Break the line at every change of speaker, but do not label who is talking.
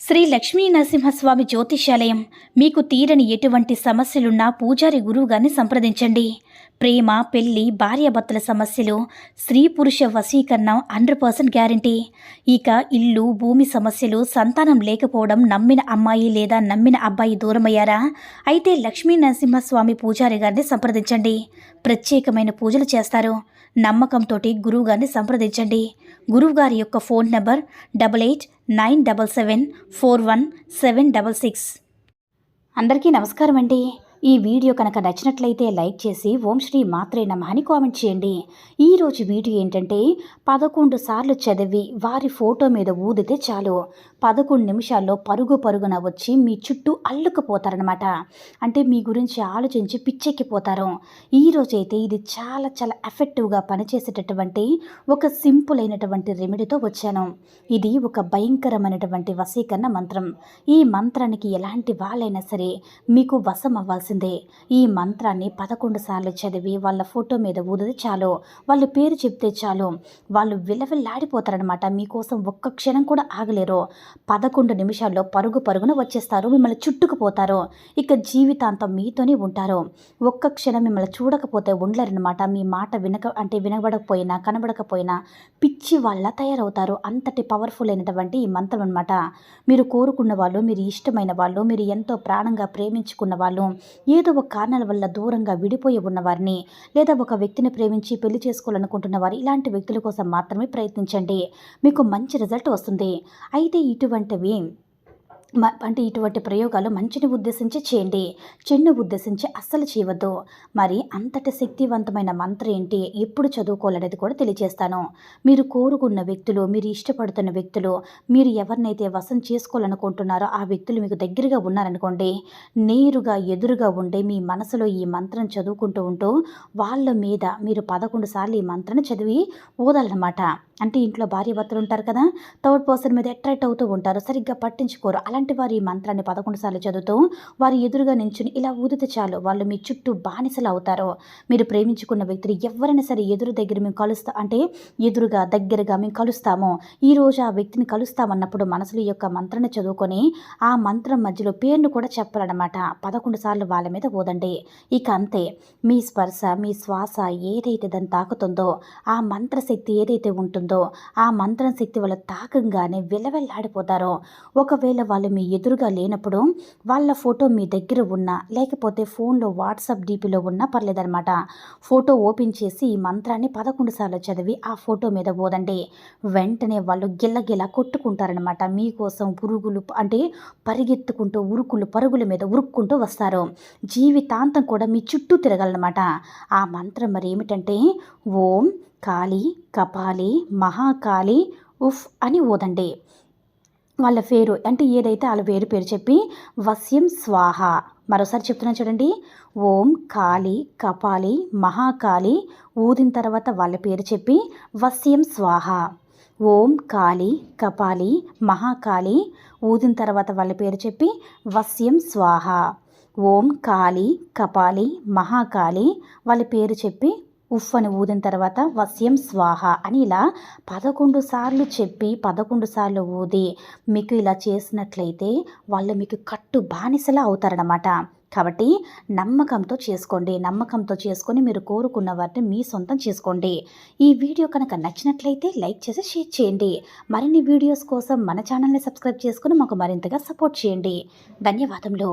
శ్రీ లక్ష్మీ నరసింహస్వామి జ్యోతిష్యాలయం. మీకు తీరని ఎటువంటి సమస్యలున్నా పూజారి గురువుగారిని సంప్రదించండి. ప్రేమ, పెళ్లి, భార్యాభర్తల సమస్యలు, స్త్రీ పురుష వశీకరణం 100% గ్యారంటీ. ఇక ఇల్లు, భూమి సమస్యలు, సంతానం లేకపోవడం, నమ్మిన అమ్మాయి లేదా నమ్మిన అబ్బాయి దూరమయ్యారా? అయితే లక్ష్మీ నరసింహస్వామి పూజారి గారిని సంప్రదించండి. ప్రత్యేకమైన పూజలు చేస్తారు. నమ్మకంతో గురువుగారిని సంప్రదించండి. గురువుగారి యొక్క ఫోన్ నంబర్ 8897741766. అందరికీ నమస్కారం అండి. ఈ వీడియో కనుక నచ్చినట్లయితే లైక్ చేసి ఓం శ్రీ మాత్రే నమః అని కామెంట్ చేయండి. ఈరోజు వీడియో ఏంటంటే 11 సార్లు చదివి వారి ఫోటో మీద ఊదితే చాలు 11 నిమిషాల్లో పరుగున వచ్చి మీ చుట్టూ అల్లుకుపోతారనమాట. అంటే మీ గురించి ఆలోచించి పిచ్చెక్కిపోతారు. ఈరోజైతే ఇది చాలా చాలా ఎఫెక్టివ్గా పనిచేసేటటువంటి ఒక సింపుల్ అయినటువంటి రెమెడీతో వచ్చాను. ఇది ఒక భయంకరమైనటువంటి వశీకరణ మంత్రం. ఈ మంత్రానికి ఎలాంటి వాళ్ళైనా సరే మీకు వశం అవ్వాల్సిందే. ఈ మంత్రాన్ని 11 సార్లు చదివి వాళ్ళ ఫోటో మీద ఊదితే చాలు, వాళ్ళ పేరు చెప్తే చాలు, వాళ్ళు విలవిల్లాడిపోతారనమాట. మీకోసం ఒక్క క్షణం కూడా ఆగలేరు. 11 నిమిషాల్లో పరుగున వచ్చేస్తారు. మిమ్మల్ని చుట్టుకుపోతారు. ఇక జీవితాంతం మీతోనే ఉంటారు. ఒక్క క్షణం మిమ్మల్ని చూడకపోతే ఉండలేరనమాట. మీ మాట వినబడకపోయినా కనబడకపోయినా పిచ్చి వాళ్ళ తయారవుతారు. అంతటి పవర్ఫుల్ అయినటువంటి ఈ మంత్రం అనమాట. మీరు కోరుకున్న వాళ్ళు, మీరు ఇష్టమైన వాళ్ళు, మీరు ఎంతో ప్రాణంగా ప్రేమించుకున్న వాళ్ళు, ఏదో ఒక కారణాల వల్ల దూరంగా విడిపోయి ఉన్నవారిని, లేదా ఒక వ్యక్తిని ప్రేమించి పెళ్లి చేసుకోవాలనుకుంటున్న వారు, ఇలాంటి వ్యక్తుల కోసం మాత్రమే ప్రయత్నించండి. మీకు మంచి రిజల్ట్ వస్తుంది. అయితే ఇటువంటి ప్రయోగాలు మంచిని ఉద్దేశించి చేయండి, చెడుని ఉద్దేశించి అస్సలు చేయవద్దు. మరి అంతటి శక్తివంతమైన మంత్రం ఏంటి, ఎప్పుడు చదువుకోవాలనేది కూడా తెలియజేస్తాను. మీరు కోరుకున్న వ్యక్తులు, మీరు ఇష్టపడుతున్న వ్యక్తులు, మీరు ఎవరినైతే వశం చేసుకోవాలనుకుంటున్నారో ఆ వ్యక్తులు మీకు దగ్గరగా ఉన్నారనుకోండి, నేరుగా ఎదురుగా ఉండి మీ మనసులో ఈ మంత్రం చదువుకుంటూ ఉంటూ వాళ్ళ మీద మీరు 11 సార్లు ఈ మంత్రాన్ని చదివి ఊదాలన్నమాట. అంటే ఇంట్లో భార్యాభర్తలు ఉంటారు కదా, థర్డ్ పర్సన్ మీద అట్రాక్ట్ అవుతూ ఉంటారు, సరిగ్గా పట్టించుకోరు. అలాంటి వారు ఈ మంత్రాన్ని 11 సార్లు చదువుతూ వారి ఎదురుగా నించుని ఇలా ఊదితే చాలు, వాళ్ళు మీ చుట్టూ బానిసలు అవుతారు. మీరు ప్రేమించుకున్న వ్యక్తులు ఎవరైనా సరే దగ్గర మేము ఎదురుగా దగ్గరగా మేము కలుస్తాము, ఈరోజు ఆ వ్యక్తిని కలుస్తామన్నప్పుడు మనసులో ఈ యొక్క మంత్రాన్ని చదువుకొని ఆ మంత్రం మధ్యలో పేరును కూడా చెప్పాలన్నమాట. 11 సార్లు వాళ్ళ మీద ఊదండి. ఇక అంతే, మీ స్పర్శ, మీ శ్వాస ఏదైతే దాన్ని తాకుతుందో, ఆ మంత్రశక్తి ఏదైతే ఉంటుందో ఆ మంత్రం శక్తి వాళ్ళు తాకంగానే విలవెల్లాడిపోతారో. ఒకవేళ వాళ్ళు మీ ఎదురుగా లేనప్పుడు వాళ్ళ ఫోటో మీ దగ్గర ఉన్నా, లేకపోతే ఫోన్లో వాట్సాప్ డీపీలో ఉన్నా పర్లేదనమాట. ఫోటో ఓపెన్ చేసి ఈ మంత్రాన్ని 11 సార్లు చదివి ఆ ఫోటో మీద పోదండి. వెంటనే వాళ్ళు గిల్లగిలా కొట్టుకుంటారనమాట. మీకోసం పరిగెత్తుకుంటూ పరుగుల మీద ఉరుక్కుంటూ వస్తారు. జీవితాంతం కూడా మీ చుట్టూ తిరగాలన్నమాట. ఆ మంత్రం మరి ఏమిటంటే ఓం కాళీ కపాలి మహాకాళి ఉఫ్ అని ఊదండి. వాళ్ళ పేరు ఏదైతే వాళ్ళ పేరు చెప్పి వశ్యం స్వాహ. మరోసారి చెప్తున్నాను చూడండి. ఓం కాళీ కపాలి మహాకాళి ఊదిన తర్వాత వాళ్ళ పేరు చెప్పి వశ్యం స్వాహ. ఓం కాళీ కపాలి మహాకాళి ఊదిన తర్వాత వాళ్ళ పేరు చెప్పి వశ్యం స్వాహ. ఓం కాళీ కపాలి మహాకాళి వాళ్ళ పేరు చెప్పి ఉఫ్ అని ఊదిన తర్వాత వశ్యం స్వాహ అని ఇలా 11 సార్లు చెప్పి 11 సార్లు ఊది మీకు ఇలా చేసినట్లయితే వాళ్ళు మీకు కట్టు బానిసలా అవుతారన్నమాట. కాబట్టి నమ్మకంతో చేసుకొని మీరు కోరుకున్న వారిని మీ సొంతం చేసుకోండి. ఈ వీడియో కనుక నచ్చినట్లయితే లైక్ చేసి షేర్ చేయండి. మరిన్ని వీడియోస్ కోసం మన ఛానల్ని సబ్స్క్రైబ్ చేసుకుని మాకు మరింతగా సపోర్ట్ చేయండి. ధన్యవాదములు.